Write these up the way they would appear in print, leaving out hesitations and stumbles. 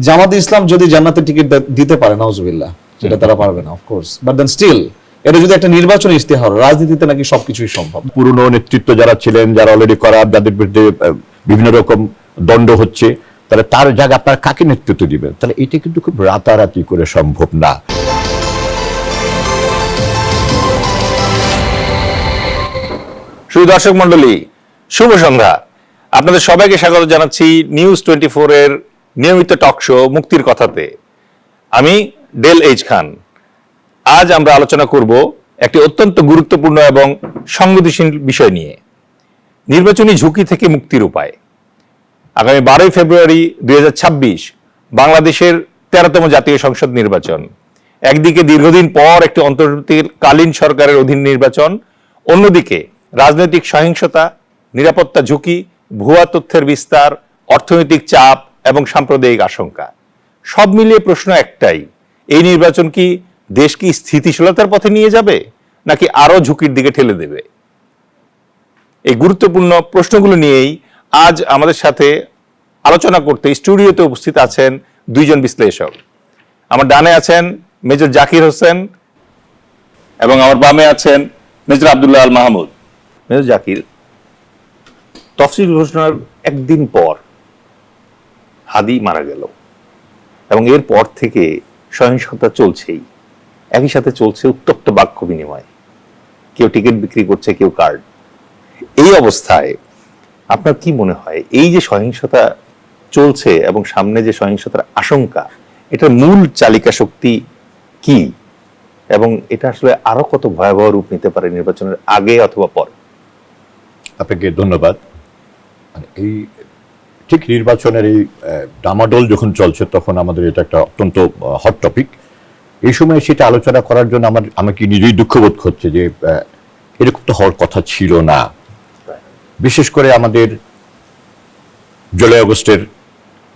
জামাতে ইসলাম যদি জান্নাতের টিকিট দিতে পারে নাউজুবিল্লাহ, সেটা তারা পারবে না অফকোর্স, বাট দেন স্টিল এটা যদি একটা নির্বাচনী ইশতেহার, রাজনীতিতে নাকি সবকিছুই সম্ভব। পুরনো নেতৃত্ব যারা ছিলেন, যারা অলরেডি করা, যাদের বিরুদ্ধে বিভিন্ন রকম দণ্ড হচ্ছে, তাহলে তার জায়গায় আপনার কাকে নেতৃত্ব দিবেন? তাহলে এটা কিন্তু খুব রাতারাতি করে সম্ভব না। শুধু দর্শক মন্ডলী, শুভ সন্ধ্যা। আপনাদের সবাইকে স্বাগত জানাচ্ছি নিউজ 24 এর নিয়মিত টক শো মুক্তির কথাতে। আমি ডেল এইচ খান। আজ আমরা আলোচনা করব একটি অত্যন্ত গুরুত্বপূর্ণ এবং সংবেদনশীল বিষয় নিয়ে, নির্বাচনী ঝুঁকি থেকে মুক্তির উপায়। আগামী 12 ফেব্রুয়ারি 2026 বাংলাদেশের 13তম জাতীয় সংসদ নির্বাচন। একদিকে দীর্ঘদিন পর একটি অন্তর্বর্তীকালীন সরকারের অধীন নির্বাচন, অন্যদিকে রাজনৈতিক সহিংসতা, নিরাপত্তা ঝুঁকি, ভুয়া তথ্যের বিস্তার, অর্থনৈতিক চাপ এবং সাম্প্রদায়িক আশঙ্কা। সব মিলিয়ে প্রশ্ন একটাই, এই নির্বাচন কি দেশকে স্থিতিশীলতার পথে নিয়ে যাবে নাকি আরো ঝুঁকির দিকে ঠেলে দেবে? এই গুরুত্বপূর্ণ প্রশ্নগুলো নিয়েই আজ আমাদের সাথে আলোচনা করতে স্টুডিওতে উপস্থিত আছেন দুইজন বিশ্লেষক। আমার ডানে আছেন মেজর জাকির হোসেন এবং আমার বামে আছেন মেজর আব্দুল্লাহ আল মাহমুদ। মেজর জাকির, তফসিল ঘোষণার একদিন পর হাদি মারা গেল এবং এর পর থেকে সহিংসতা চলছেই, একই সাথে চলছে উত্তপ্ত বাক্য বিনিময়, কেউ টিকিট বিক্রি করছে, কেউ কার্ড। এই অবস্থায় আপনার কি মনে হয়, এই যে সহিংসতা চলছে এবং সামনে যে সহিংসতার আশঙ্কা, এটার মূল চালিকা শক্তি কি এবং এটা আসলে আরো কত ভয়াবহ রূপ নিতে পারে নির্বাচনের আগে অথবা পরে? আপনাকে ধন্যবাদ। এই ঠিক নির্বাচনের এই ডামাডোল যখন চলছে, তখন আমাদের এটা একটা অত্যন্ত হট টপিক। এই সময় সেটা আলোচনা করার জন্য আমাকে নিজেই দুঃখবোধ হচ্ছে যে এরকম তো হওয়ার কথা ছিল না। বিশেষ করে আমাদের জুলাই আগস্টের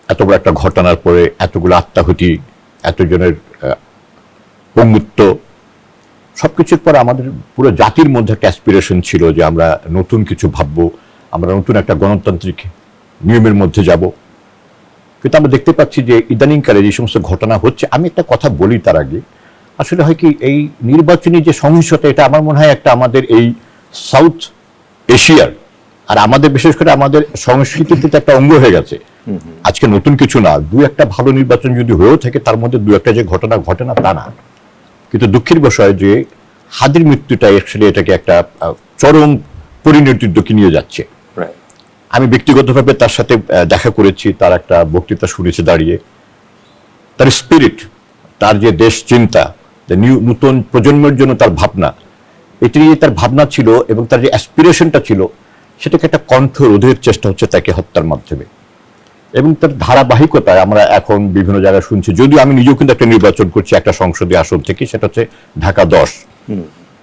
এত বড় একটা ঘটনার পরে এতগুলো আত্মাহুতি, এতজনের পঙ্গুত্ব, সবকিছুর পর আমাদের পুরো জাতির মধ্যে একটা অ্যাসপিরেশন ছিল যে আমরা নতুন কিছু ভাববো, আমরা নতুন একটা গণতান্ত্রিক নিয়মের মধ্যে যাব। কিন্তু আমরা দেখতে পাচ্ছি যে ইদানিংকালে যে সমস্ত ঘটনা হচ্ছে, আমি একটা কথা বলি তার আগে, আসলে হয় কি, এই নির্বাচনী যে সহিংসতা, এটা আমার মনে হয় একটা আমাদের এই সাউথ এশিয়ার আর আমাদের বিশেষ করে আমাদের সংস্কৃতিতে একটা অঙ্গ হয়ে গেছে। আজকে নতুন কিছু না, দু একটা ভালো নির্বাচন যদি হয়েও থাকে, তার মধ্যে দু একটা যে ঘটনা ঘটে না তা না। কিন্তু দুঃখের বিষয় যে হাদির মৃত্যুটা অ্যাকচুয়ালি এটাকে একটা চরম পরিণতির দিকে নিয়ে যাচ্ছে। আমি ব্যক্তিগতভাবে তার সাথে দেখা করেছি, তার একটা বক্তৃতা শুনেছি দাঁড়িয়ে। তার স্পিরিট, তার যে দেশ চিন্তা, নতুন প্রজন্মের জন্য তার ভাবনা, এটি নিয়ে তার ভাবনা ছিল এবং তার যে অ্যাসপিরেশনটা ছিল, সেটাকে একটা কণ্ঠ রোধের চেষ্টা হচ্ছে তাকে হত্যার মাধ্যমে। এবং তার ধারাবাহিকতায় আমরা এখন বিভিন্ন জায়গায় শুনছি, যদিও আমি নিজেও কিন্তু একটা নির্বাচন করছি একটা সংসদীয় আসন থেকে, সেটা হচ্ছে ঢাকা 10।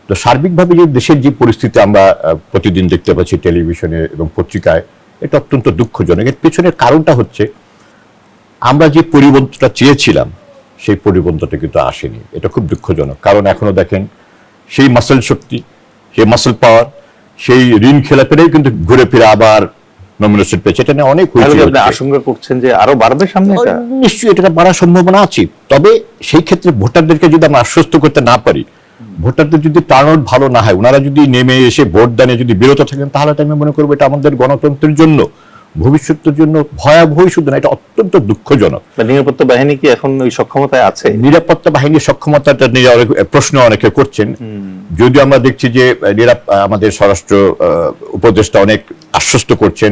তো সার্বিকভাবে যে দেশের যে পরিস্থিতি আমরা প্রতিদিন দেখতে পাচ্ছি টেলিভিশনে এবং পত্রিকায়, এটা অত্যন্ত দুঃখজনক। এর পেছনের কারণটা হচ্ছে আমরা যে পরিবর্তনটা চেয়েছিলাম, সেই পরিবর্তনটা কিন্তু আসেনি। এটা খুব দুঃখজনক। কারণ এখনো দেখেন সেই মাসেল শক্তি, সেই মাসেল পাওয়ার, সেই ঋণ খেলাপেরাই কিন্তু ঘুরে ফিরে আবার নমিনেশন পেয়েছে। এটা নিয়ে অনেক আশঙ্কা করছেন যে আরো বাড়বে সামনে? নিশ্চয়ই এটা বাড়ার সম্ভাবনা আছে। তবে সেই ক্ষেত্রে ভোটারদেরকে যদি আমরা আশ্বস্ত করতে না পারি, ভোটারদের যদি টার্নআউট ভালো না হয়, ওনারা যদি নেমে এসে ভোট দানে যদি বিরত থাকেন, তাহলে আমি মনে করবো এটা আমাদের গণতন্ত্রের জন্য, ভবিষ্যতের জন্য ভয়াবহই শুধু না, এটা অত্যন্ত দুঃখজনক। নিরাপত্তা বাহিনী কি এখন ওই সক্ষমতায় আছে? নিরাপত্তা বাহিনীর সক্ষমতাটা নিয়ে প্রশ্ন অনেকে করছেন। যদিও আমরা দেখছি যে আমাদের স্বরাষ্ট্র উপদেষ্টা অনেক আশ্বস্ত করছেন,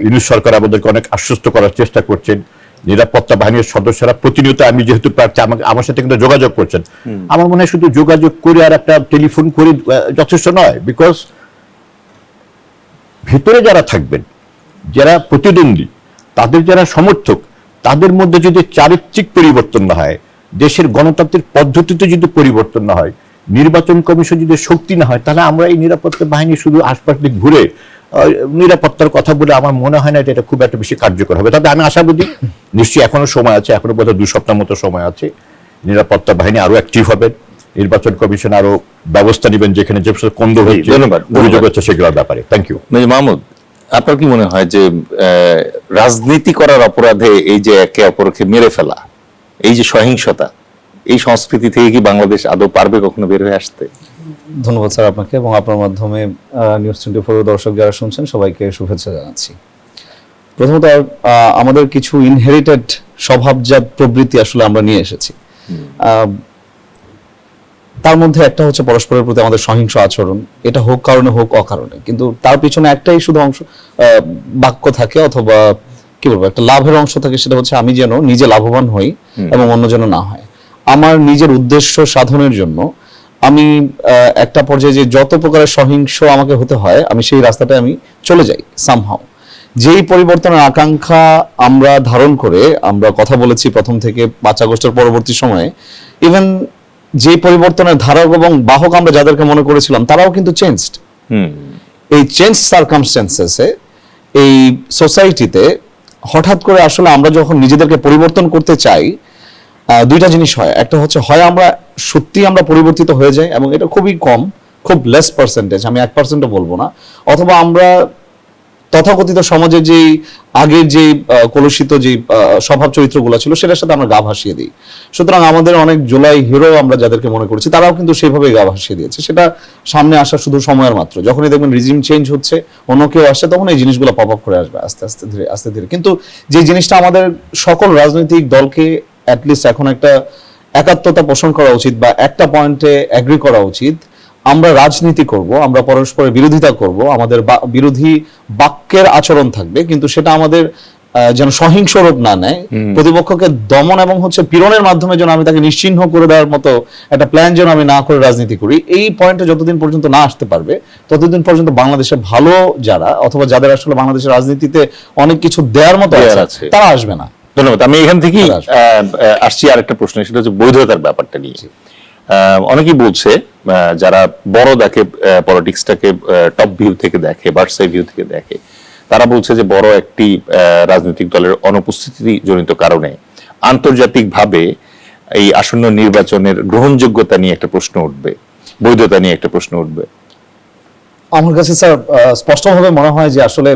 ইউনূস সরকার আমাদেরকে অনেক আশ্বস্ত করার চেষ্টা করছেন। নিরাপত্তা বাহিনীর সদস্যরা প্রতিনিয়ত, আমি যেহেতু প্রার্থী, আমার সাথে কিন্তু যোগাযোগ করছেন। আমার মনে হয় শুধু যোগাযোগ করে আর একটা টেলিফোন করে যথেষ্ট নয়, বিকজ ভিতরে যারা থাকবেন, যারা প্রতিদ্বন্দ্বী, তাদের যারা সমর্থক, তাদের মধ্যে যদি চারিত্রিক পরিবর্তন না হয়, দেশের গণতান্ত্রিক পদ্ধতিতে যদি পরিবর্তন না হয়, নির্বাচন কমিশন যদি শক্তি না হয়, তাহলে আমরা এই নিরাপত্তা বাহিনী শুধু আশপাশ দিক ঘুরে নিরাপত্তার কথা বলে আমার মনে হয় না এটা খুব একটা বেশি কার্যকর হবে। তবে আমি আশাবাদী, নিশ্চয়ই এখনো সময় আছে, এখনো বোধহয় 2 সপ্তাহ মতো সময় আছে। নিরাপত্তা বাহিনী আরো অ্যাক্টিভ হবে, নির্বাচন কমিশন আরো ব্যবস্থা নেবেন, যেখানে যে কন্দ হচ্ছে, অভিযোগ হচ্ছে, সেগুলোর ব্যাপারে। Thank you. মাহমুদ, আপনার কি মনে হয় যে রাজনীতি করার অপরাধে এই যে একে অপরকে মেরে ফেলা, এই যে সহিংসতা, এই সংস্কৃতি থেকে কি বাংলাদেশ আদৌ পারবে কখনো বের হয়ে আসতে? ধন্যবাদ স্যার আপনাকে, এবং আপনার মাধ্যমে নিউজ 24 দর্শক যারা শুনছেন সবাইকে শুভেচ্ছা জানাচ্ছি। প্রথমত আমাদের কিছু ইনহেরিটেড স্বভাবজাত প্রবৃত্তি আসলে আমরা নিয়ে এসেছি। তার মধ্যে একটা হচ্ছে পরস্পরের প্রতি আমাদের সহিংস আচরণ, এটা হোক কারণে হোক অকারণে, কিন্তু তার পিছনে একটাই শুধু অংশ বাক্য থাকে, অথবা কি বলবো, একটা লাভের অংশ থাকে, সেটা হচ্ছে আমি যেন নিজে লাভবান হই এবং অন্য যেন না হয়। আমার নিজের উদ্দেশ্য সাধনের জন্য আমি একটা পর্যায়ে যে যত প্রকারের সহিংস আমাকে হতে হয়, আমি সেই রাস্তাটায় আমি চলে যাই সামহাও। যেই পরিবর্তনের আকাঙ্ক্ষা আমরা ধারণ করে আমরা কথা বলেছি প্রথম থেকে 5 আগস্টের পরবর্তী সময়ে, ইভেন যে পরিবর্তনের ধারক এবং বাহক আমরা যাদেরকে মনে করেছিলাম তারাও কিন্তু চেঞ্জড। এই চেঞ্জ সার্কামস্টেন্সেসে এই সোসাইটিতে হঠাৎ করে আসলে আমরা যখন নিজেদেরকে পরিবর্তন করতে চাই, দুইটা জিনিস হয়। একটা হচ্ছে হয় আমরা সত্যি আমরা পরিবর্তিত হয়ে যাই, এবং এটা খুবই কম, খুব লেস পার্সেন্টেজ, আমি 1%ও বলবো না, অথবা আমরা তথাকথিত সমাজের যে আগের যে কলুষিত যে স্বভাব চরিত্রগুলো ছিল সেটার সাথে আমরা গা ভাসিয়ে দিই। সুতরাং আমাদের অনেক জুলাই হিরো আমরা যাদেরকে মনে করেছি তারাও কিন্তু সেইভাবে গা ভাসিয়ে দিয়েছে। সেটা সামনে আসা শুধু সময়ের মাত্র, যখনই দেখবেন রিজিম চেঞ্জ হচ্ছে, অন্য কেউ আসছে, তখন এই জিনিসগুলো পপ আপ করে আসবে আস্তে আস্তে ধীরে আস্তে ধীরে। কিন্তু যে জিনিসটা আমাদের সকল রাজনৈতিক দলকে অ্যাটলিস্ট এখন একটা একাত্মতা পোষণ করা উচিত, বা একটা পয়েন্টে এগ্রি করা উচিত, আমরা রাজনীতি করব, আমরা পরস্পরের বিরোধিতা করব, আমাদের বিরোধী বাক্যের আচরণ থাকবে, কিন্তু সেটা আমাদের যেন সহিংস রূপ না নেয়, প্রতিপক্ষকে দমন এবং হচ্ছে পীড়নের মাধ্যমে যেন আমি তাকে নিশ্চিহ্ন করে দেওয়ার মতো একটা প্ল্যান যেন আমি না করে রাজনীতি করি। এই পয়েন্টে যতদিন পর্যন্ত না আসতে পারবে ততদিন পর্যন্ত বাংলাদেশে ভালো যারা, অথবা যাদের আসলে বাংলাদেশের রাজনীতিতে অনেক কিছু দেওয়ার মতো আছে, তারা আসবে না। ধন্যবাদ। আমি এখান থেকেই আসছি আরেকটা প্রশ্ন, সেটা হচ্ছে বৈধতার ব্যাপারটা নিয়ে। অনেকেই বলছে, যারা বড় দেখে পলিটিক্সটাকে টপ ভিউ থেকে দেখে, বার্ডস আই ভিউ থেকে দেখে, তারা বলছে যে বড় একটি রাজনৈতিক দলের অনুপস্থিতি জনিত কারণে আন্তর্জাতিকভাবে এই আসন্ন নির্বাচনের গ্রহণযোগ্যতা নিয়ে একটা প্রশ্ন উঠবে, বৈধতা নিয়ে একটা প্রশ্ন উঠবে। আমার কাছে স্যার স্পষ্টভাবে মনে হয় যে আসলে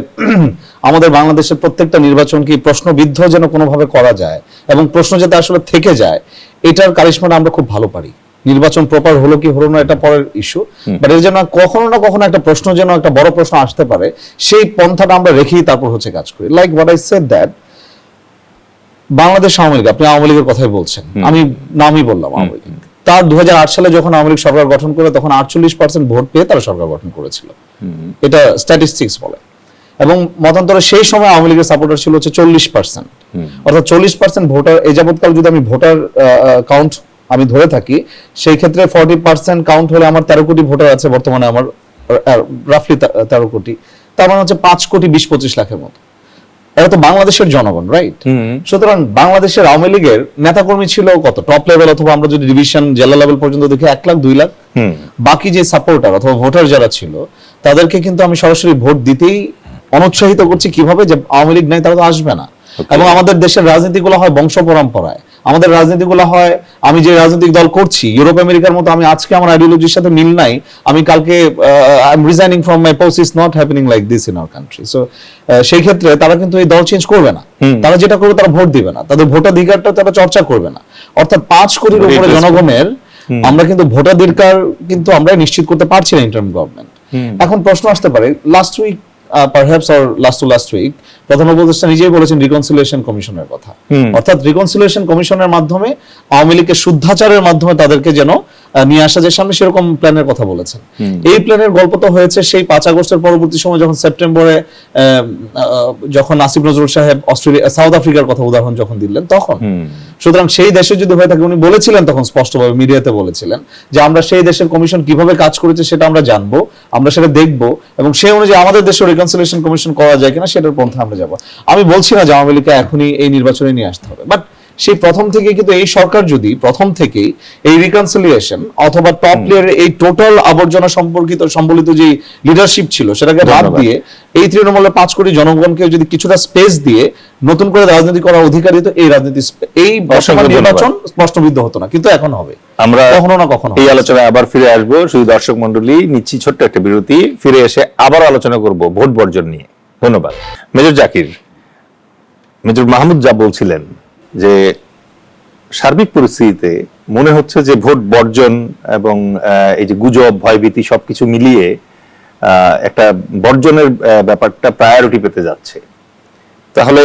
আমাদের বাংলাদেশের প্রত্যেকটা নির্বাচন কি প্রশ্নবিদ্ধ যেন কোনোভাবে করা যায়, এবং প্রশ্ন যাতে আসলে থেকে যায়, এটার কারিশমাটা আমরা খুব ভালো পারি। নির্বাচন প্রপার হলো কি হলো না এটা পরের ইস্যু, বাট এর জন্য কখনো না কখনো একটা প্রশ্ন যেন, একটা বড় প্রশ্ন আসতে পারে, সেই পন্থাটা আমরা রেখেই তারপর হচ্ছে কাজ করি। Like what I said that Bangladesh Awami League, আপনি আওয়ামী লীগের কথাই বলছেন, আমি নামই বললাম আওয়ামী লীগ। তার 2008 সালে যখন আওয়ামী লীগ সরকার গঠন করে, তখন 48% ভোট পেয়ে তারা সরকার গঠন করেছিল, এটা স্ট্যাটিস্টিক্স বলে। এবং মতান্তরে সেই সময় আওয়ামী লীগের সাপোর্টার ছিল হচ্ছে 40%, অর্থাৎ 40% ভোটার। এই যাবৎকাল যদি আমি ভোটার কাউন্ট আমি ধরে থাকি, সেই ক্ষেত্রে 40% কাউন্ট হলে আমার 13 কোটি ভোটার আছে বর্তমানে, আমার রাফলি 13 কোটি, তার মানে হচ্ছে 5 কোটি 20-25 লাখের মতো। এটা তো বাংলাদেশের জনগণ, রাইট? সুতরাং বাংলাদেশের আওয়ামী লীগের নেতাকর্মী ছিল কত, টপ লেভেল অথবা আমরা যদি ডিভিশন জেলা লেভেল পর্যন্ত দেখি 1 লাখ 2 লাখ। বাকি যে সাপোর্টার অথবা ভোটার যারা ছিল, তাদেরকে কিন্তু আমি সরাসরি ভোট দিতেই অনুৎসাহিত করছি। কিভাবে? যে আওয়ামী লীগ নাই, তারা তো আসবে না। এবং আমাদের দেশের রাজনীতিগুলো হয় বংশ পরম্পরায়, আমাদের রাজনীতিগুলো হয় আমি যে রাজনৈতিক দল করছি ইউরোপ আমেরিকার মতো, আমি আজকে আমার আইডিওলজির সাথে মিল নাই, আমি কালকে I am resigning from my post, is not happening like this in our country. So সেই ক্ষেত্রে তারা কিন্তু এই দল চেঞ্জ করবে না, তারা যেটা করবে তারা ভোট দিবে না, তাদের ভোটাধিকারটা তারা চর্চা করবে না। অর্থাৎ 5 কোটির উপরে জনগণের আমরা কিন্তু ভোটাধিকার কিন্তু আমরা নিশ্চিত করতে পারছি না ইন্টারিম গভর্নমেন্ট। এখন প্রশ্ন আসতে পারে, last week perhaps or last week প্রধান উপদেষ্টা নিজেই বলেছেন রিকনসিলিয়েশন কমিশনের কথা, অর্থাৎ রিকনসিলিয়েশন কমিশনের মাধ্যমে আওয়ামী লীগের শুদ্ধাচারের মাধ্যমে তাদেরকে যেন নিয়ে আসা যায় সামনে, সেরকম প্ল্যানের কথা বলেছেন। এই প্ল্যানের গল্প তো হয়েছে সেই 5 আগস্টের পরবর্তী সময়, যখন সেপ্টেম্বরে যখন আসিফ নজরুল সাহেব সাউথ আফ্রিকার কথা উদাহরণ যখন দিলেন তখন। সুতরাং সেই দেশে যদি হয়ে থাকে, উনি বলেছিলেন তখন স্পষ্টভাবে মিডিয়াতে বলেছিলেন যে আমরা সেই দেশের কমিশন কিভাবে কাজ করেছে সেটা আমরা জানবো, আমরা সেটা দেখবো, এবং সেই অনুযায়ী আমাদের দেশের রিকনসিলিয়েশন কমিশন করা যায় কিনা সেটার পন্থা আমরা যাবো। আমি বলছি না যে আওয়ামী লীগকে এখনই এই নির্বাচনে নিয়ে আসতে হবে, বাট সেই প্রথম থেকে কিন্তু এই সরকার যদি প্রথম থেকেই এই রিকনসিলিয়েশন অথবা টপ লেয়ারের এই টোটাল আবর্জনা সম্বলিত যে লিডারশিপ ছিল সেটাকে বাদ দিয়ে এই তৃণমূলের 5 কোটি জনগণকে যদি কিছুটা স্পেস দিয়ে নতুন করে রাজনীতি করার অধিকার দিত, এই রাজনীতি এই নির্বাচন স্পষ্টবিদ্ধ হতো না, কিন্তু এখন হবে। আমরা কখনো না কখনো এই আলোচনায় আবার ফিরে আসবো। শুধু দর্শক মন্ডলী, নিচ্ছি ছোট্ট একটা বিরতি, ফিরে এসে আবার আলোচনা করব ভোট বর্জন নিয়ে। ধন্যবাদ। মেজর জাকির, মেজর মাহমুদ যা বলছিলেন যে সার্বিক পরিস্থিতিতে মনে হচ্ছে যে ভোট বর্জন এবং এই যে গুজব, ভয়ভীতি সবকিছু মিলিয়ে একটা বর্জনের ব্যাপারটা প্রায়োরিটি পেতে যাচ্ছে। তাহলে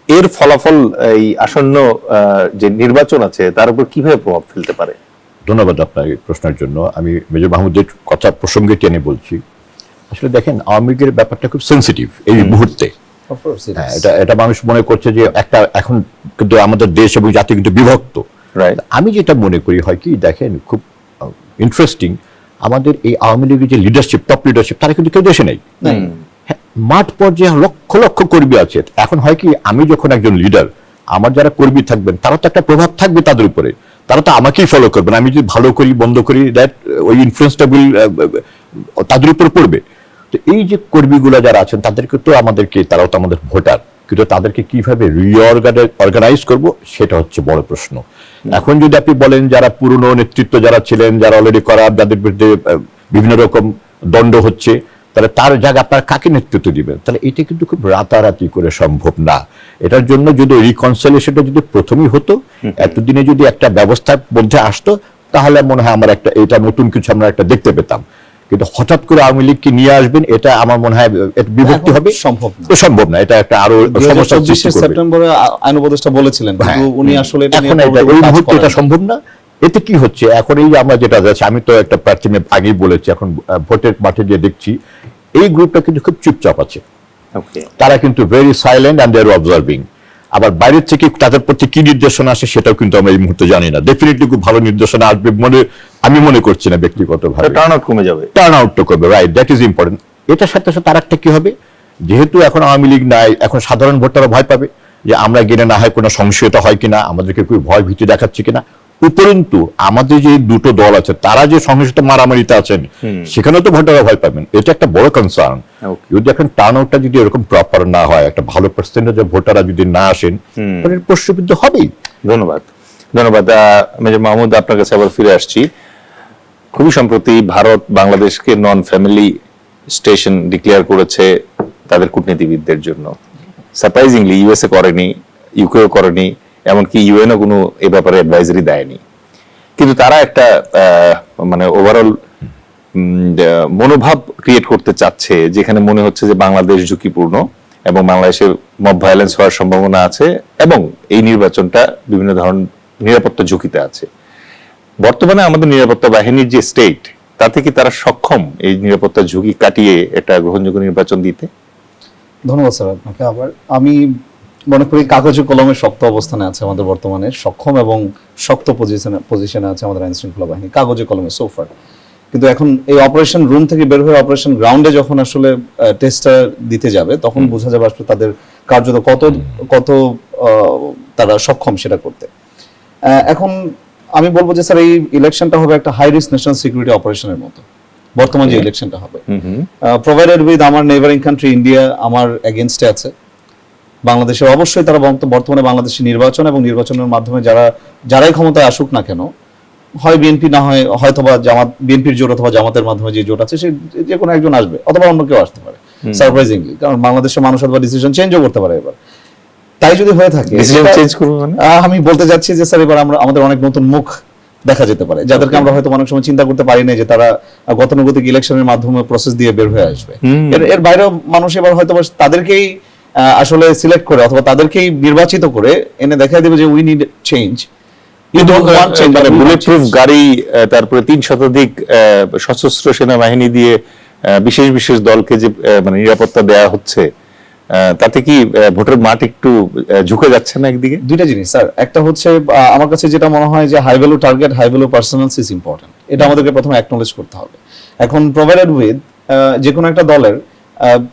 এর ফলাফল এই আসন্ন যে নির্বাচন আছে তার উপর কিভাবে প্রভাব ফেলতে পারে? ধন্যবাদ আপনার এই প্রশ্নের জন্য। আমি মেজর মাহমুদের কথা প্রসঙ্গে টেনে বলছি। আসলে দেখেন, আওয়ামী লীগের ব্যাপারটা খুব সেন্সিটিভ এই মুহূর্তে। হ্যাঁ, এটা মানুষ মনে করছে যে একটা, এখন কিন্তু আমাদের দেশ এবং জাতি কিন্তু বিভক্ত। আমি যেটা মনে করি হয় কি, দেখেন খুব ইন্টারেস্টিং, আমাদের এই আওয়ামী লীগের যে লিডারশিপ, টপ লিডারশিপ, তারা কিন্তু কেউ দেশে নেই। মাঠ পর্যায়ে লক্ষ লক্ষ কর্মী আছে। এখন হয় কি, আমি যখন একজন লিডার, আমার যারা কর্মী থাকবেন তারা তো একটা প্রভাব থাকবে তাদের উপরে, তারা তো আমাকেই ফলো করবেন। আমি যদি ভালো করি, বন্ধ করি, দ্যাট ওই ইনফ্লুয়েন্সটা তাদের উপর পড়বে। তো এই যে কর্মীগুলো যারা আছেন তাদেরকে তো আমাদেরকে, তারাও তো আমাদের ভোটার, কিন্তু তাদেরকে কিভাবে অর্গানাইজ করব সেটা হচ্ছে বড় প্রশ্ন। এখন যদি আপনি বলেন যারা পুরনো নেতৃত্ব যারা ছিলেন, যারা অলরেডি করা, যাদের বিরুদ্ধে বিভিন্ন রকম দণ্ড হচ্ছে, তাহলে তার জায়গা আপনার কাকে নেতৃত্ব দিবেন? তাহলে এটা কিন্তু খুব রাতারাতি করে সম্ভব না। এটার জন্য যদি রিকনসিলিয়েশনটা যদি প্রথমেই হতো, এতদিনে যদি একটা ব্যবস্থার মধ্যে আসতো, তাহলে মনে হয় আমার একটা, এটা নতুন কিছু আমরা একটা দেখতে পেতাম। কিন্তু হঠাৎ করে আওয়ামী লীগকে নিয়ে আসবেন, এটা আমার মনে হয় বিভক্তি হবে, সম্ভব না। এটা একটা আরো সমস্যা সৃষ্টি করবে। সেপ্টেম্বরে আইন উপদেষ্টা বলেছিলেন, কিন্তু উনি আসলে এখন এই মুহূর্তে এটা সম্ভব না। এতে কি হচ্ছে, এখন এই যে আমরা যেটা যাচ্ছি, আমি তো একটা প্রার্থী আগেই বলেছি, এখন ভোটের মাঠে গিয়ে দেখছি এই গ্রুপটা কিন্তু খুব চুপচাপ আছে। তারা কিন্তু very silent and they are observing. আবার বাইরের থেকে তাদের প্রতি কি নির্দেশনা আসে সেটাও কিন্তু আমরা এই মুহূর্তে জানি না। ডেফিনেটলি খুব ভালো নির্দেশনা আসবে আমি মনে করছি না ব্যক্তিগতভাবে। টার্ন আউট কমে যাবে, টার্ন আউটটা করবে, রাইট, দ্যাট ইজ ইম্পর্টেন্ট। এটার সাথে সাথে আরেকটা কি হবে, যেহেতু এখন আওয়ামী লীগ নাই, এখন সাধারণ ভোটাররা ভয় পাবে যে আমরা গেলে না হয় কোনো সংশয়তা হয় কিনা, আমাদেরকে খুব ভয় ভীতি দেখাচ্ছে কিনা। উপরন্তু আমাদের যে দুটো দল আছে তারা যে সংঘর্ষিত মারামারিতে আছেন, সেখানেও তো ভোটাররা ভয় পাবেন। এটা একটা বড় কনসার্ন। যদি এখন টার্ন আউটটা যদি এরকম প্রপার না হয়, একটা ভালো পার্সেন্টেজের ভোটাররা যদি না আসেন, তাহলে প্রশ্নবিদ্ধ হবেই। ধন্যবাদ। মেজর মাহমুদ, আপনার কাছে আবার ফিরে আসছি। খুবই সম্প্রতি ভারত বাংলাদেশকে নন ফ্যামিলি স্টেশন ডিক্লেয়ার করেছে তাদের কূটনীতিবিদদের জন্য। সারপ্রাইজিংলি ইউএসএ করেনি, ইউকেও করেনি, এমনকি ইউএনও কোনো এ ব্যাপারে অ্যাডভাইজারি দেয়নি। কিন্তু তারা একটা মানে ওভারঅল মনোভাব ক্রিয়েট করতে চাচ্ছে, যেখানে মনে হচ্ছে যে বাংলাদেশ ঝুঁকিপূর্ণ এবং বাংলাদেশে মব ভায়োলেন্স হওয়ার সম্ভাবনা আছে এবং এই নির্বাচনটা বিভিন্ন ধরনের নিরাপত্তা ঝুঁকিতে আছে। বর্তমানে আমাদের নিরাপত্তা বাহিনীর যে স্টেট, তাতে কি তারা সক্ষম এই নিরাপত্তা ঝুঁকি কাটিয়ে একটা গ্রহণযোগ্য নির্বাচন দিতে? ধন্যবাদ স্যার আপনাকে। আবার আমি মনে করি কাগজে কলমে শক্ত অবস্থানে আছে আমাদের বর্তমানে, সক্ষম এবং শক্ত পজিশনে আছে আমাদের আইন শৃঙ্খলা বাহিনী, কাগজে কলমে সোফার। কিন্তু এখন এই অপারেশন রুম থেকে বের হয়ে অপারেশন গ্রাউন্ডে যখন আসলে টেস্টটা দিতে যাবে, তখন বোঝা যাবে আসলে তাদের কার্যত কত তারা সক্ষম সেটা করতে। এখন আমি বলবো যে স্যার, এই ইলেকশনটা হবে একটা হাই রিস্ক ন্যাশনাল সিকিউরিটি অপারেশনের মতো বর্তমান যে ইলেকশনটা হবে, প্রোভাইডেড উইথ আমার নেইবারিং কান্ট্রি ইন্ডিয়া আমার এগেইনস্টে আছে। বাংলাদেশের অবশ্যই তারা বর্তমানে বাংলাদেশের নির্বাচন এবং নির্বাচনের মাধ্যমে যারাই ক্ষমতায় আসুক না কেন, হয় বিএনপি, না হয় হয়তোবা জামাত, বিএনপির জোট অথবা জামাতের মাধ্যমে যে জোট আছে সে যে কোনো একজন আসবে, অথবা অন্য কেউ আসতে পারে সারপ্রাইজিংলি, কারণ বাংলাদেশের মানুষ অথবা ডিসিশন চেঞ্জও করতে পারে এবার। তাই যদি হয়ে থাকে, আমি বলতে যাচ্ছি যে স্যার, এবার আমাদের অনেক নতুন মুখ দেখা যেতে পারে, যাদেরকে আমরা হয়তো অনেক সময় চিন্তা করতে পারি না যে তারা গতানুগতিক ইলেকশনের মাধ্যমে প্রসেস দিয়ে বের হয়ে আসবে। এর বাইরেও মানুষ এবার হয়তো তাদেরকেই আসলে সিলেক্ট করে অথবা তাদেরকেই নির্বাচিত করে এনে দেখা দেবে যে we need change. Bullet proof গাড়ি, তারপরে ৩ শতাধিক সশস্ত্র সেনাবাহিনী দিয়ে বিশেষ বিশেষ দলকে যে মানে নিরাপত্তা দেয়া হচ্ছে, তাতে কি ভোটের মাঠ একটু ঝুঁকে যাচ্ছে না একদিকে? দুইটা জিনিস স্যার, একটা হচ্ছে আমার কাছে যেটা মনে হয় যে high value target, high value personals is important. এটা আমাদেরকে প্রথমে অ্যাকনোলেজ করতে হবে। এখন প্রোভাইডেড উইথ যে কোনো একটা দলের,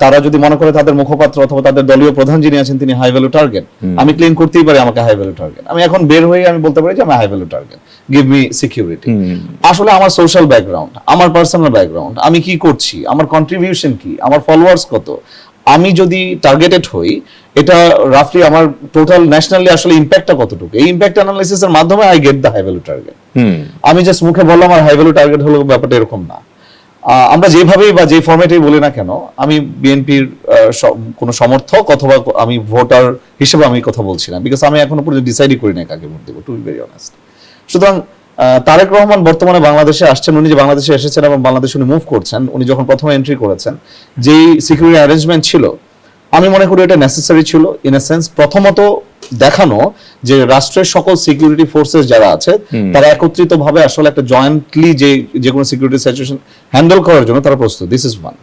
তারা যদি মনে করে তাদের মুখপাত্র অথবা তাদের দলীয় প্রধান যিনি আছেন তিনি হাই ভ্যালু টার্গেট, আমি ক্লেম করতেই পারি আমাকে হাই ভ্যালু টার্গেট। আমি এখন বের হয়ে আমি বলতে পারি যে আমি high value target, give me security. আসলে আমার সোশ্যাল ব্যাকগ্রাউন্ড, আমার পার্সোনাল ব্যাকগ্রাউন্ড, আমি কি করছি, আমার কন্ট্রিবিউশন কি, আমার ফলোয়ার্স কত, আমি যদি টার্গেটেড হই, এটা রাফলি আমার টোটাল ন্যাশনালি আসলে ইম্প্যাক্টটা কতটুকু, এই ইম্প্যাক্ট অ্যানালাইসিসের মাধ্যমে I get the high value target. আমি জাস্ট মুখে বললাম আমার হাই ভ্যালু টার্গেট হলো, ব্যাপারটা এরকম না। আমরা যেভাবেই বা যে ফরম্যাটেই বলি না কেন, আমি বিএনপির কোনো সমর্থক অথবা আমি ভোটার হিসেবে আমি কথা বলছি না, বিকজ আমি এখনো পর্যন্ত ডিসাইডই করি না কাকে ভোট দেবো, টু বি ভেরি অনেস্ট। সুতরাং তারেক রহমান বর্তমানে বাংলাদেশে আসছেন, উনি যে বাংলাদেশে এসেছেন এবং বাংলাদেশে উনি মুভ করছেন, উনি যখন প্রথমে এন্ট্রি করেছেন যেই সিকিউরিটি অ্যারেঞ্জমেন্ট ছিল, আমি মনে করি এটা নেসেসারি ছিল ইন এ সেন্স, প্রথমত দেখানো যে রাষ্ট্রের সকল সিকিউরিটি ফোর্সেস যারা আছে তারা একত্রিত ভাবে আসলে একটা জয়েন্টলি যে কোনো সিকিউরিটি সিচুয়েশন হ্যান্ডেল করার জন্য তারা প্রস্তুত। This is one.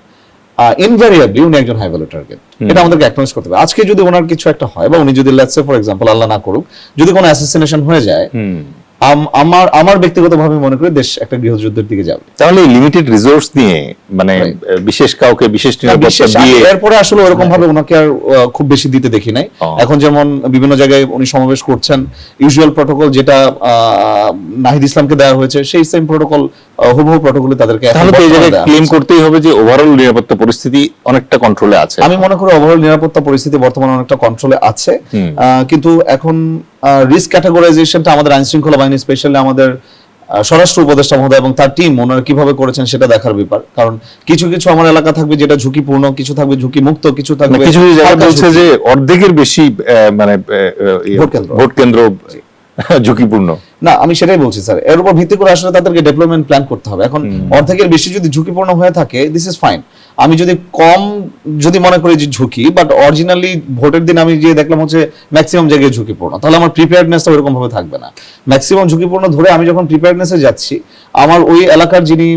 ইনভেরিয়েবলি উনি একজন হাই ভ্যালু টার্গেট, এটা আমাদেরকে অ্যাকনলেজ করতে হবে। আজকে যদি ওনার কিছু একটা হয় বা উনি যদি লেটস সে ফর এক্সাম্পল আল্লাহ না করুক যদি কোনো অ্যাসাসিনেশন হয়ে যায়, আমার ব্যক্তিগতভাবে মনে করি দেশ একটা গৃহযুদ্ধের দিকে যাবে। তাহলে লিমিটেড রিসোর্স নিয়ে মানে বিশেষ কাউকে বিশেষ নিরাপত্তা দিয়ে এরপরে আসলে ওরকম ভাবে ওনাকে আর খুব বেশি দিতে দেখি নাই। এখন যেমন বিভিন্ন জায়গায় উনি সমাবেশ করছেন, ইউজুয়াল প্রটোকল যেটা নাহিদ ইসলামকে দেওয়া হয়েছে সেই সেম প্রটোকল হুবহু প্রটোকলে তাদেরকে। তাহলে তো এই জায়গায় ক্লেম করতেই হবে যে ওভারঅল নিরাপত্তা পরিস্থিতি অনেকটা কন্ট্রোলে আছে। আমি মনে করি ওভারঅল নিরাপত্তা পরিস্থিতি বর্তমানে অনেকটা কন্ট্রোলে আছে, কিন্তু এখন রিস্ক ক্যাটাগরাইজেশনটা আমাদের আইন শৃঙ্খলা বাহিনী স্পেশালি আমাদের স্বরাষ্ট্র উপদেষ্টা মহোদয় এবং তার টিম ওনারা কিভাবে করেছেন সেটা দেখার ব্যাপার। কারণ কিছু কিছু আমার এলাকা থাকবে যেটা ঝুঁকিপূর্ণ, কিছু থাকবে ঝুঁকি মুক্ত, কিছু থাকবে কিছু জায়গা বলছে যে অর্ধেকের বেশি মানে ভোট কেন্দ্র ঝুঁকিপূর্ণ। না, আমি সেটাই বলছি স্যার, এর উপর ভিত্তি করে আসলে তাদেরকে ডেভেলপমেন্ট প্ল্যান করতে হবে। এখন অর্ধেকের বেশি যদি ঝুঁকিপূর্ণ হয়ে থাকে, দিস ইজ ফাইন। আমি যদি কম যদি মনে করি যে ঝুঁকি, বাট অরিজিনালি ভোটের দিন আমি যে দেখলাম হচ্ছে ম্যাক্সিমাম জায়গায় ঝুঁকিপূর্ণ, তাহলে আমার প্রিপেয়ারনেসটা ওরকম ভাবে থাকবে না। ম্যাক্সিমাম ঝুঁকিপূর্ণ ধরে আমি যখন প্রিপেয়ারনেসে যাচ্ছি, আমার ওই এলাকার যিনি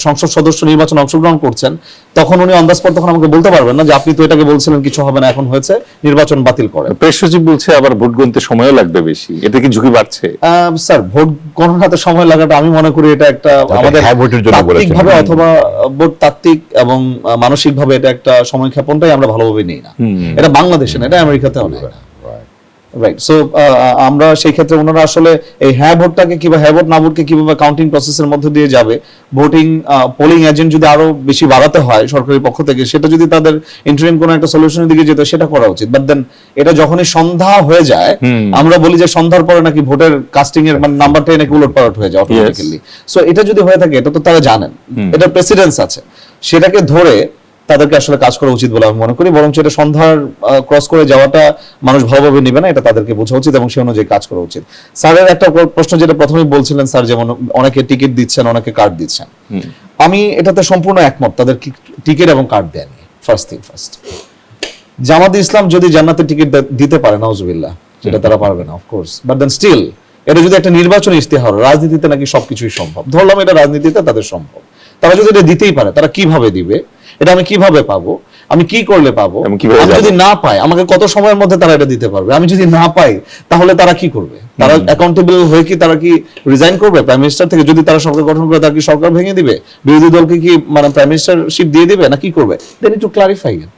সংসদ সদস্য নির্বাচনে অংশগ্রহণ করছেন, তখন উনি অন দ্য স্পট তখন আমাকে বলতে পারবেন না যে আপনি তো এটাকে বলছিলেন কিছু হবে না, এখন হয়েছে, নির্বাচন বাতিল করেন। প্রেস সচিব বলছে আবার ভোট গণতে সময়ও লাগবে বেশি, এতে কি ঝুঁকি বাড়ছে? স্যার, ভোট গণনাতে সময় লাগাটা আমি মনে করি এটা একটা আমাদের তাত্ত্বিকভাবে অথবা ভোট তাত্ত্বিক এবং মানসিকভাবে এটা একটা সময় ক্ষেপণটাই আমরা ভালোভাবে নিই না। এটা বাংলাদেশে না, এটা আমেরিকাতেও নেই না। রাইট। সো আমরা সেই ক্ষেত্রে ওনারা আসলে এই হ্যাঁ ভোটটাকে কিভাবে, হ্যাঁ ভোট না ভোটকে কিভাবে কাউন্টিং প্রসেসের মধ্যে দিয়ে যাবে, ভোটিং পোলিং এজেন্ট যদি আরো বেশি বাড়াতে হয় সরকারি পক্ষ থেকে, সেটা যদি তাদের ইন্টারিম কোনো একটা সলিউশনের দিকে যেত সেটা করা উচিত। বাট দেন এটা যখনই সন্ধ্যা হয়ে যায়, আমরা বলি যে সন্ধ্যার পরে নাকি ভোটের কাস্টিং এর মানে নাম্বারটাই নাকি উলটপালট হয়ে যায় অটোমেটিক্যালি। সো এটা যদি হয়ে থাকে, এটা তো তারা জানেন, এটা প্রেসিডেন্স আছে, সেটাকে ধরে তাদেরকে আসলে কাজ করা উচিত বলে আমি মনে করি। বরং এটা সন্ধ্যার ক্রস করে যাওয়াটা মানুষ ভালোভাবে নেবে না, এটা তাদেরকে বোঝা উচিত এবং সে অনুযায়ী কাজ করা উচিত। স্যারের একটা প্রশ্ন যেটা প্রথমেই বলছিলেন স্যার, যেমন অনেকে টিকিট দিচ্ছেন, অনেকে কার্ড দিচ্ছেন, আমি এটাতে সম্পূর্ণ একমত। তাদের টিকিট এবং কার্ড দেয়নি, ফার্স্ট থিং ফার্স্ট। জামাত ইসলাম যদি জান্নাতের টিকিট দিতে পারে, নাউজুবিল্লাহ, যেটা তারা পারবে না অফকোর্স, বাট দেন স্টিল এটা যদি একটা নির্বাচনী ইস্তেহার, রাজনীতিতে নাকি সবকিছুই সম্ভব, ধরলাম এটা রাজনীতিতে তাদের সম্ভব, তারা যদি এটা দিতেই পারে, তারা কিভাবে দিবে, এটা আমি কিভাবে পাবো, আমি কি করলে পাবো, আমি যদি না পাই আমাকে কত সময়ের মধ্যে তারা এটা দিতে পারবে, আমি যদি না পাই তাহলে তারা কি করবে, তারা অ্যাকাউন্টেবল হয়ে কি তারা কি রিজাইন করবে প্রাইম মিনিস্টার থেকে? যদি তারা সরকার গঠন করে, তারা কি সরকার ভেঙে দিবে, বিরোধী দলকে কি মানে প্রাইম মিনিস্টারশিপ দিয়ে দিবে, না কি করবে? দে নিড টু ক্লারিফাই ইট।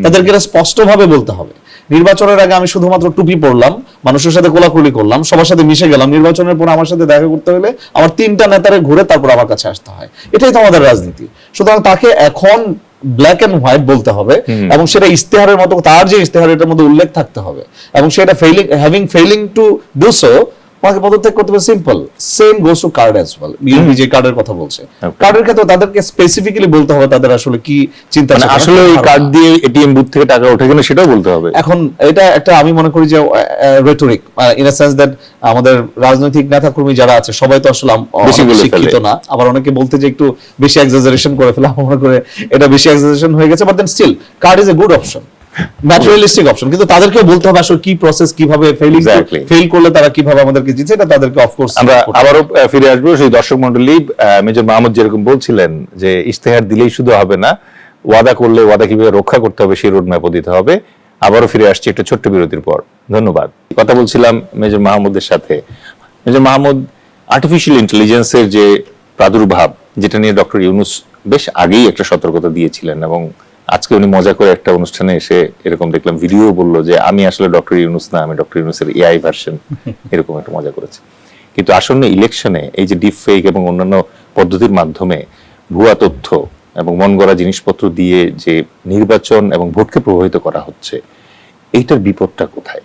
তাদেরকে এটা স্পষ্টভাবে বলতে হবে। নির্বাচনের আগে আমি শুধুমাত্র টুপি পরলাম, মানুষের সাথে কোলাকুলি করলাম, সবার সাথে মিশে গেলাম, নির্বাচনের পর আমার সাথে দেখা করতে হলে আমার 3টা নেতারে ঘুরে তারপর আমার কাছে আসতে হয়। এটাই তো আমাদের রাজনীতি। সুতরাং তাকে এখন ব্ল্যাক এন্ড হোয়াইট বলতে হবে এবং সেটা ইস্তেহারের মতো, তার যে ইস্তেহার এটার মধ্যে উল্লেখ থাকতে হবে এবং সেটা ফেইলিং টু ডু সো আমাকে পদত্যাগ করতে হবে। Simple. Same goes to card as well. BNP যে কার্ডের কথা বলছে, কার্ডের ক্ষেত্রে তাদেরকে স্পেসিফিক্যালি বলতে হবে তাদের আসলে কি চিন্তা, মানে আসলে এই কার্ড দিয়ে এটিএম বুথ থেকে টাকা ওঠে কিনা সেটাও বলতে হবে। এখন এটা একটা আমি মনে করি যে rhetoric, in a sense that আমাদের রাজনৈতিক নেতা কর্মী যারা আছে সবাই তো আসলে শিক্ষিত না, আবার অনেকে বলতে যে একটু বেশি এক্সাজারেশন করে ফেলে, আমার মনে করে এটা বেশি এক্সাজারেশন হয়ে গেছে। But then still card is a good option, materialistic option, কিন্তু তাদেরকে বলতে হবে আসলে কি প্রসেস, কিভাবে ফেল করলে তারা কিভাবে আমাদেরকে জিতছে, এটা তাদেরকে অফকোর্স। আমরা আবারও ফিরে আসবো সেই দর্শক মণ্ডলী। মেজর মাহমুদ যেরকম বলছিলেন যে ইশতেহার দিলেই শুধু হবে না, ওয়াদা করলে ওয়াদা কিভাবে রক্ষা করতে হবে সেই রোড ম্যাপও দিতে হবে। আবারও ফিরে আসছি একটা ছোট্ট বিরতির পর। ধন্যবাদ। কথা বলছিলাম মেজর মাহমুদের সাথে। মেজর মাহমুদ, আর্টিফিশিয়াল ইন্টেলিজেন্সের যে প্রাদুর্ভাব, যেটা নিয়ে ডক্টর ইউনূস বেশ আগেই একটা সতর্কতা দিয়েছিলেন এবং আজকে উনি মজা করে একটা অনুষ্ঠানে এসে এরকম দেখলাম ভিডিও বললো যে আমি আসলে ডক্টর ইউনূস না, আমি ডক্টর ইউনূসের এআই ভার্সন, এরকম একটা মজা করেছে। কিন্তু আসন্ন ইলেকশনে এই যে ডিপ ফেক এবং অন্যান্য পদ্ধতির মাধ্যমে ভুয়া তথ্য এবং মন গড়া জিনিসপত্র দিয়ে যে নির্বাচন এবং ভোটকে প্রভাবিত করা হচ্ছে, এইটার বিপদটা কোথায়?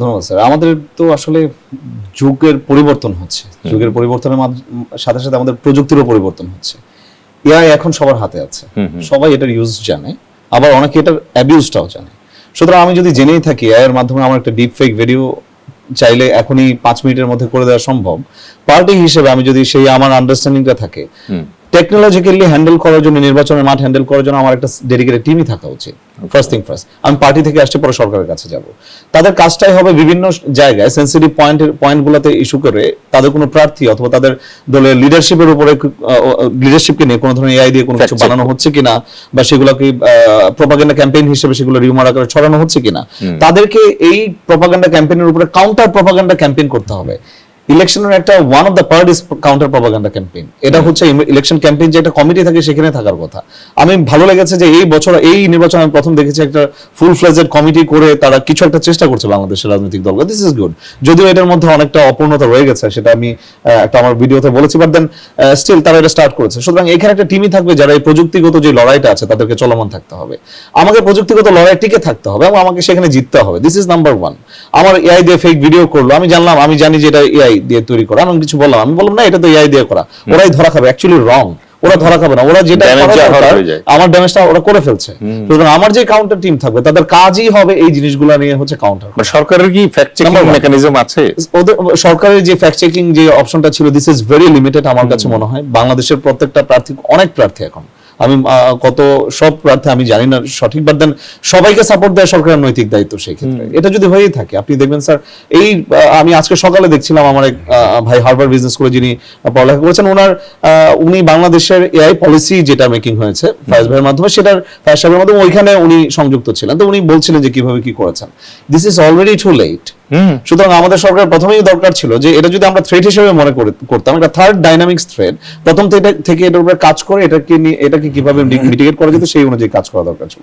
ধন্যবাদ স্যার। আমাদের তো আসলে যুগের পরিবর্তন হচ্ছে, যুগের পরিবর্তনের সাথে সাথে আমাদের প্রযুক্তিরও পরিবর্তন হচ্ছে। এআই এখন সবার হাতে আছে, সবাই এটার ইউজ জানে, আবার অনেকে এটার অ্যাবিউজটাও জানে। সুতরাং আমি যদি জেনেই থাকি এআই এর মাধ্যমে আমার একটা ডিপ ফেক ভিডিও চাইলে এখনই 5 মিনিটের মধ্যে করে দেওয়া সম্ভব, পার্টি হিসেবে আমি যদি সেই আমার আন্ডারস্ট্যান্ডিংটা থাকে, টেকনোলজিক্যালি হ্যান্ডেল করার জন্য, নির্বাচনের মাঠ হ্যান্ডেল করার জন্য আমার একটা ডেডিকেটেড টিমই থাকা উচিত। ফার্স্ট থিং ফার্স্ট, আমি পার্টি থেকে আসছে পরে সরকারের কাছে যাব, তাদের কাজটাই হবে বিভিন্ন জায়গায় সেন্সিটিভ পয়েন্টগুলোতে ইস্যু করে তাদের কোনো প্রার্থী অথবা তাদের দলের লিডারশিপের উপরে, লিডারশিপকে নিয়ে কোনো ধরনের এআই দিয়ে কোনো কিছু বানানো হচ্ছে কিনা, বা সেগুলোকে প্রপাগান্ডা ক্যাম্পেইন হিসেবে সেগুলো রিউমার আকারে ছড়ানো হচ্ছে কিনা, তাদেরকে এই প্রপাগান্ডা ক্যাম্পেইনের উপরে কাউন্টার প্রপাগান্ডা ক্যাম্পেইন করতে হবে। ইলেকশনের একটা one of the part is counter propaganda campaign. এটা হচ্ছে ইলেকশন ক্যাম্পেইন যে একটা কমিটি থাকে সেখানে থাকার কথা। আমি ভালো লেগেছে যে এই বছর এই নির্বাচন আমি প্রথম দেখেছি একটা ফুল ফ্লেজেড কমিটি করে তারা কিছু একটা চেষ্টা করছে বাংলাদেশের রাজনৈতিক দলগুলো। দিস ইজ গুড, যদিও এটার মধ্যে অনেকটা অপূর্ণতা রয়ে গেছে, সেটা আমি একটা আমার ভিডিওতে বলেছি, বাট দেন স্টিল তারা এটা স্টার্ট করেছে। সুতরাং এখানে একটা টিমই থাকবে যারা এই প্রযুক্তিগত যে লড়াইটা আছে তাদেরকে চলমান থাকতে হবে। আমাকে প্রযুক্তিগত লড়াই টিকে থাকতে হবে এবং আমাকে সেখানে জিততে হবে। This is number one. আমার এআই দিয়ে ফেক ভিডিও করলো, আমি জানি যে এটা এআই দিয়ে তৈরি করা, আমি কিছু বললাম, আমি বললাম না এটা তো এআই দিয়ে করা, ওরাই ধরা খাবে। অ্যাকচুয়ালি রং, ওরা ধরা খাবে না, ওরা যেটা আমার ড্যামেজটা ওরা করে ফেলছে। সুতরাং আমার যে কাউন্টার টিম থাকবে তাদের কাজই হবে এই জিনিসগুলো নিয়ে হচ্ছে কাউন্টার। সরকারের কি ফ্যাক্ট চেকিং মেকানিজম আছে? ওদের সরকারের যে ফ্যাক্ট চেকিং যে অপশনটা ছিল, দিস ইজ ভেরি লিমিটেড আমার কাছে মনে হয়। বাংলাদেশের প্রত্যেকটা প্রার্থী, অনেক প্রার্থী এখন, আমি কত সব প্রার্থী আমি জানি না সঠিক, বাট দেন সবাইকে সাপোর্ট দেয় সরকারের নৈতিক দায়িত্ব। সেই ক্ষেত্রে এটা যদি হয়েই থাকে, আপনি দেখবেন স্যার, এই আমি আজকে সকালে দেখছিলাম আমার এক ভাই হার্ভার্ড বিজনেস স্কুলে যিনি পড়ালেখা করেছেন, উনি বাংলাদেশের এআই পলিসি যেটা মেকিং হয়েছে ফায়াজ ভাইয়ের মাধ্যমে, সেটার ফায়াজ সাহেবের মাধ্যমে ওইখানে উনি সংযুক্ত ছিলেন। তো উনি বলছিলেন যে কিভাবে কি করেছেন। This is already too late. সুতরাং আমাদের সরকার প্রথমেই দরকার ছিল যে এটা যদি আমরা থ্রেট হিসেবে মনে করতাম, এটা থার্ড ডাইনামিক্স থ্রেট, প্রথম থেকে এটার উপরে কাজ করে এটাকে কিভাবে মিটিগেট করা যেত সেই অনুযায়ী কাজ করা দরকার ছিল।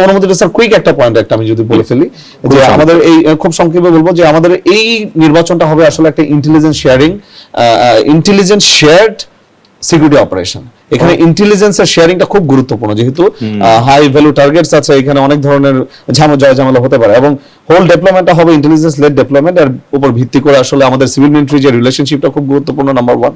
অনুমতি স্যার, কুইক একটা পয়েন্ট আমি যদি বলে ফেলি, যে আমাদের এই খুব সংক্ষেপে বলবো যে আমাদের এই নির্বাচনটা হবে আসলে একটা ইন্টেলিজেন্স শেয়ার্ড সিকিউরিটি অপারেশন। এখানে ইন্টেলিজেন্সের শেয়ারিংটা খুব গুরুত্বপূর্ণ, যেহেতু হাই ভ্যালু টার্গেটস আছে, এখানে অনেক ধরনের ঝামেলা হতে পারে, এবং হোল ডেভেলপমেন্টটা হবে ইন্টেলিজেন্স লেড ডেভেলপমেন্ট, এর উপর ভিত্তি করে আসলে আমাদের সিভিল মিলিটারি যে রিলেশনশিপটা খুব গুরুত্বপূর্ণ। নাম্বার ওয়ান,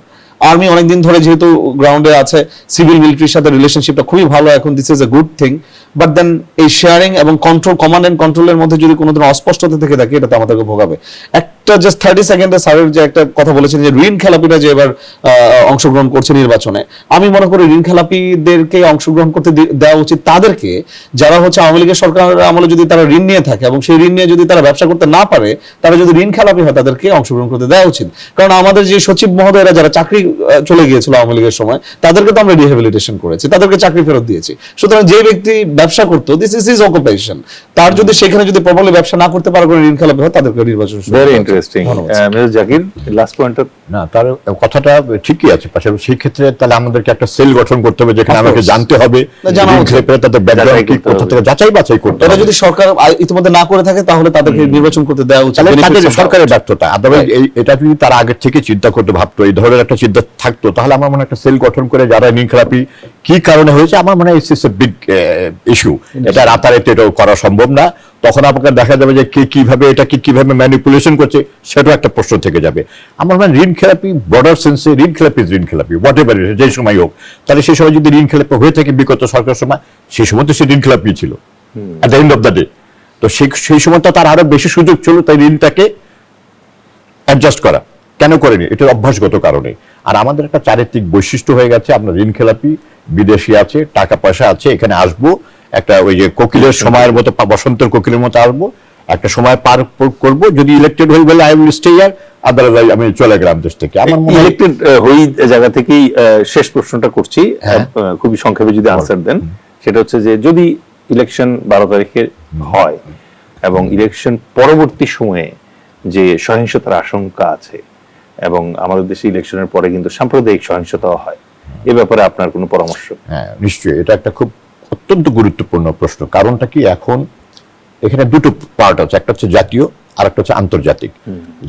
আর্মি অনেকদিন ধরে যেহেতু গ্রাউন্ডে আছে, সিভিল মিলিটারির সাথে রিলেশনশিপটা খুবই ভালো এখন, this is a good thing. But then এই শেয়ারিং এবং কন্ট্রোল, কমান্ড এন্ড কন্ট্রোলের মধ্যে যদি কোনো ধরনের অস্পষ্টতা থেকে থাকে, এটা তো আমাদেরকে ভোগাবে। একটা জাস্ট 30 সেকেন্ডে স্যারের যে একটা কথা বলেছেন যে ঋণ খেলাপিরা যে এবার অংশগ্রহণ করছে নির্বাচনে, আমি মনে করি ঋণ খেলাপিদেরকে অংশগ্রহণ করতে দেওয়া উচিত তাদেরকে যারা হচ্ছে আওয়ামী লীগের সরকার আমলে যদি তারা ঋণ নিয়ে থাকে এবং সেই ঋণ নিয়ে যদি তারা ব্যবসা করতে না পারে, তারা যদি ঋণ খেলাপি হয় তাদেরকে অংশগ্রহণ করতে দেওয়া উচিত। কারণ আমাদের যে সচিব মহোদয়রা যারা চাকরি চলে গিয়েছিল আওয়ামী লীগের সময়, তাদেরকে তো আমরা রিহ্যাবিলিটেশন করেছি, তাদেরকে চাকরি ফেরত দিয়েছি। সুতরাং যে ব্যক্তি ব্যবসা করতো, দিস ইজ হিজ অকুপেশন, তার যদি সেখানে যদি প্রপারলি ব্যবসা না করতে পারে, ঋণ খেলাপি হয়, তাদেরকে নির্বাচন। Very interesting. Mister Zakir, last point. না, তার কথাটা ঠিকই আছে, পাশাপাশি সেই ক্ষেত্রে তাহলে আমাদেরকে একটা সেল গঠন করতে হবে যেখানে আমাকে জানতে হবে তাদের ব্যাকগ্রাউন্ড কি, কোথা থেকে যাচাই বাছাই করতে হবে। এটা যদি সরকার ইতিমধ্যে না করে থাকে, তাহলে তাদেরকে নির্বাচন করতে দেওয়া উচিত। সরকারের ব্যর্থতা। আদারওয়াইজ এটা যদি তারা আগের থেকে চিন্তা করতে ভাবতো, এই ধরনের একটা চিন্তা থাকতো, তাহলে আমার মনে হয় একটা সেল গঠন করে যারা ঋণ খেলাপি কি কারণে হয়েছে, আমার মনে হয় ইটস এ বিগ ইস্যু। এটা রাতারাতি এটা করা সম্ভব না। তখন আপনাকে দেখা যাবে যে কে কিভাবে এটাকে কিভাবে ম্যানিপুলেশন করছে, সেটাও একটা প্রশ্ন থেকে যাবে। আমার মানে ঋণ খেলাপি ব্রডার সেন্সে ঋণ খেলাপি হোয়াট এভার যে সময় হোক, তাহলে সেই সময় যদি ঋণ খেলাপি হয়ে থাকে বিগত সরকার সময়, সেই সময় তো সে ঋণ খেলাপি ছিল at the end of the day. তো সেই সময়টা তার আরো বেশি সুযোগ ছিল তাই ঋণটাকে অ্যাডজাস্ট করা। কেন করেনি? এটার অভ্যাসগত কারণে। আর আমাদের একটা চারিত্রিক বৈশিষ্ট্য হয়ে গেছে, আমরা ঋণ খেলাপি, বিদেশি আছে, টাকা পয়সা আছে, এখানে আসবো, একটা ওই যে কোকিলের সময়ের মতো, বসন্তের কোকিলের মতো আসবো, একটা সময় পার করব, যদি ইলেক্টেড হই বলে I will stay here, otherwise আমি চলে গেলাম দেশ থেকে। আমার মনে হয় ইলেক্টেড হই জায়গা থেকেই শেষ প্রশ্নটা করছি, খুবই সংক্ষেপে যদি আনসার দেন। সেটা হচ্ছে যে যদি ইলেকশন 12 তারিখে হয় এবং ইলেকশন পরবর্তী সময়ে যে সহিংসতার আশঙ্কা আছে, এবং আমাদের দেশে ইলেকশনের পরে কিন্তু সাম্প্রদায়িক সহিংসতাও হয়, এ ব্যাপারে আপনার কোনো পরামর্শ? হ্যাঁ, নিশ্চয়ই। এটা একটা খুব অত্যন্ত গুরুত্বপূর্ণ প্রশ্ন। কারণটা কি, এখন এখানে দুটো পার্ট আছে, একটা হচ্ছে জাতীয় আর একটা হচ্ছে আন্তর্জাতিক।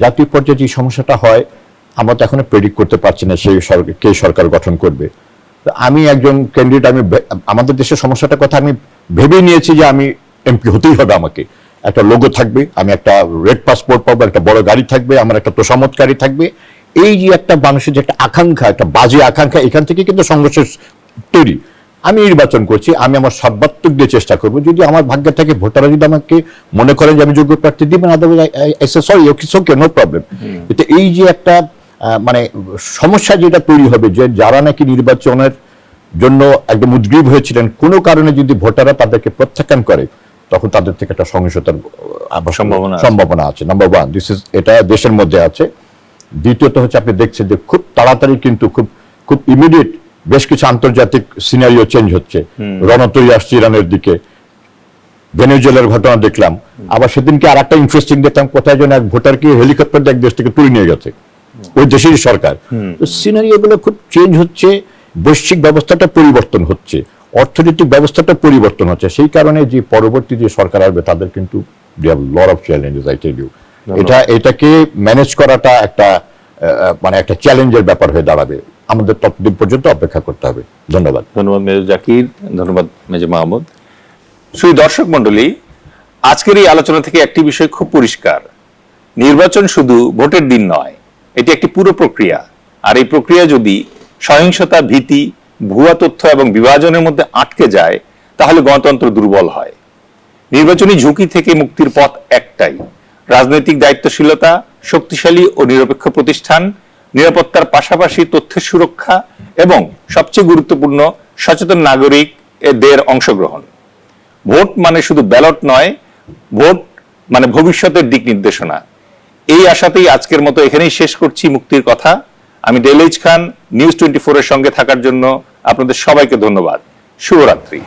জাতীয় পর্যায়ে যে সমস্যাটা হয়, আমরা তো এখনো প্রেডিক্ট করতে পারছি না সেই কে সরকার গঠন করবে। আমি একজন ক্যান্ডিডেট, আমাদের দেশের সমস্যাটার কথা আমি ভেবে নিয়েছি যে আমি এমপি হতেই হবে আমাকে, একটা লোগো থাকবে, আমি একটা রেড পাসপোর্ট পাবো, একটা বড় গাড়ি থাকবে, আমার একটা তোষামতকারী থাকবে। এই যে একটা মানুষের যে একটা আকাঙ্ক্ষা, একটা বাজে আকাঙ্ক্ষা, এখান থেকে কিন্তু সংঘর্ষের তৈরি। আমি নির্বাচন করছি, আমি আমার সর্বাত্মক দিয়ে চেষ্টা করবো, যদি আমার ভাগ্যে থাকে ভোটাররা যদি আমাকে মনে করেন যে আমি যোগ্য প্রার্থী দিবেন, সরি ওকে নো প্রবলেম। কিন্তু এই যে একটা মানে সমস্যা যেটা তৈরি হবে, যে যারা নাকি নির্বাচনের জন্য একদম উদ্গ্রীব হয়েছিলেন, কোনো কারণে যদি ভোটাররা তাদেরকে প্রত্যাখ্যান করে, তখন তাদের থেকে একটা সহিংসতার সম্ভাবনা আছে। নাম্বার ওয়ান, এটা দেশের মধ্যে আছে। দ্বিতীয়ত হচ্ছে, আপনি দেখছেন যে খুব তাড়াতাড়ি কিন্তু খুব ইমিডিয়েট বেশ কিছু আন্তর্জাতিক সিনারিও চেঞ্জ হচ্ছে। রণতরী আসছে ইরানের দিকে, ভেনেজুয়েলার ঘটনা দেখলাম। আবার সেদিনকে আর একটা ইন্টারেস্টিং দেখলাম, কোথায় যেন এক ভোটারকে হেলিকপ্টার দিয়ে এক দেশ থেকে তুলে নিয়ে গেছে, ওই দেশেরই সরকার। সিনারিও গুলো খুব চেঞ্জ হচ্ছে, বৈশ্বিক ব্যবস্থাটা পরিবর্তন হচ্ছে, অর্থনৈতিক ব্যবস্থাটা পরিবর্তন হচ্ছে। সেই কারণে যে পরবর্তী যে সরকার আসবে, তাদের কিন্তু lot of challenges, I tell you. এটাকে ম্যানেজ করাটা একটা মানে একটা চ্যালেঞ্জের ব্যাপার হয়ে দাঁড়াবে। আমাদের ততদিন পর্যন্ত অপেক্ষা করতে হবে। ধন্যবাদ। ধন্যবাদ মেজর জাকির, ধন্যবাদ মেজর মাহমুদ। শুধু দর্শক মন্ডলী, আজকের এই আলোচনা থেকে একটি বিষয় খুব পরিষ্কার, নির্বাচন শুধু ভোটের দিন নয়, এটি একটি পুরো প্রক্রিয়া। আর এই প্রক্রিয়া যদি সহিংসতা, ভীতি, ভুয়া তথ্য এবং বিভাজনের মধ্যে আটকে যায়, তাহলে গণতন্ত্র দুর্বল হয়। নির্বাচনী ঝুঁকি থেকে মুক্তির পথ একটাই, রাজনৈতিক দায়িত্বশীলতা, শক্তিশালী ও নিরপেক্ষ প্রতিষ্ঠান, নিরাপত্তার পাশাপাশি তথ্যের সুরক্ষা এবং সবচেয়ে গুরুত্বপূর্ণ সচেতন নাগরিকদের অংশগ্রহণ। ভোট মানে শুধু ব্যালট নয়, ভোট মানে ভবিষ্যতের দিক নির্দেশনা। এই আশাতেই আজকের মতো এখানেই শেষ করছি মুক্তির কথা। আমি ডেল এইচ খান, নিউজ 24 এর সঙ্গে থাকার জন্য আপনাদের সবাইকে ধন্যবাদ। শুভরাত্রি।